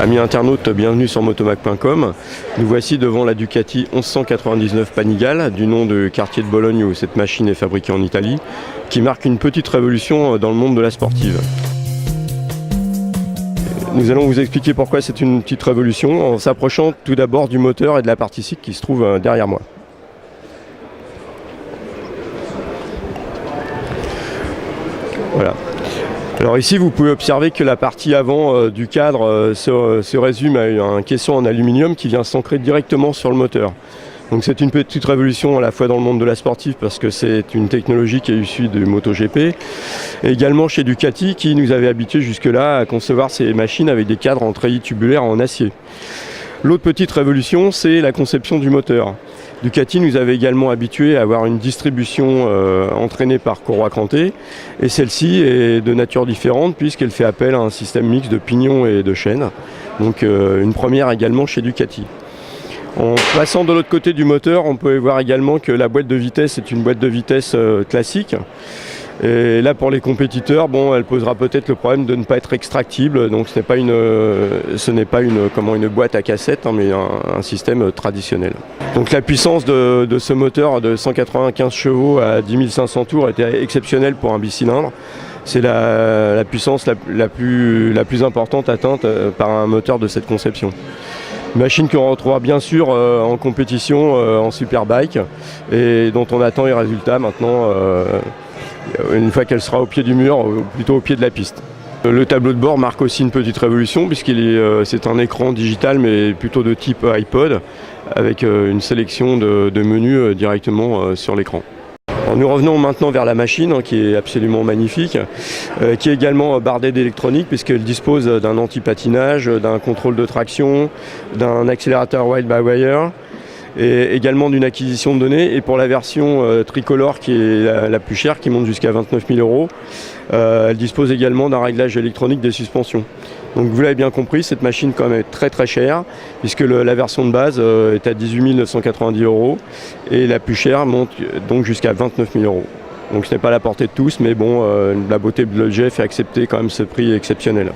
Amis internautes, bienvenue sur motomac.com. Nous voici devant la Ducati 1199 Panigale, du nom de quartier de Bologne où cette machine est fabriquée en Italie, qui marque une petite révolution dans le monde de la sportive. Nous allons vous expliquer pourquoi c'est une petite révolution en s'approchant tout d'abord du moteur et de la partie cycle qui se trouve derrière moi. Voilà. Alors ici vous pouvez observer que la partie avant du cadre se résume à un caisson en aluminium qui vient s'ancrer directement sur le moteur. Donc c'est une petite révolution à la fois dans le monde de la sportive parce que c'est une technologie qui est issue du MotoGP et également chez Ducati qui nous avait habitués jusque-là à concevoir ces machines avec des cadres en treillis tubulaires en acier. L'autre petite révolution, c'est la conception du moteur. Ducati nous avait également habitués à avoir une distribution entraînée par courroie crantée et celle-ci est de nature différente puisqu'elle fait appel à un système mixte de pignons et de chaînes. Donc une première également chez Ducati. En passant de l'autre côté du moteur, on peut voir également que la boîte de vitesse est une boîte de vitesse classique. Et là pour les compétiteurs, elle posera peut-être le problème de ne pas être extractible, donc ce n'est pas une boîte à cassette, mais un système traditionnel. Donc la puissance de ce moteur de 195 chevaux à 10 500 tours était exceptionnelle pour un bicylindre. C'est la puissance la plus importante atteinte par un moteur de cette conception. Machine qu'on retrouvera bien sûr en compétition en superbike et dont on attend les résultats maintenant une fois qu'elle sera au pied du mur, ou plutôt au pied de la piste. Le tableau de bord marque aussi une petite révolution c'est un écran digital mais plutôt de type iPod avec une sélection de menus directement sur l'écran. Nous revenons maintenant vers la machine qui est absolument magnifique, qui est également bardée d'électronique puisqu'elle dispose d'un anti-patinage, d'un contrôle de traction, d'un accélérateur ride-by-wire et également d'une acquisition de données. Et pour la version tricolore qui est la plus chère, qui monte jusqu'à 29 000 €, elle dispose également d'un réglage électronique des suspensions. Donc vous l'avez bien compris, cette machine quand même est très très chère puisque la version de base est à 18 990 € et la plus chère monte donc jusqu'à 29 000 €. Donc ce n'est pas à la portée de tous, mais la beauté de l'objet fait accepter quand même ce prix exceptionnel.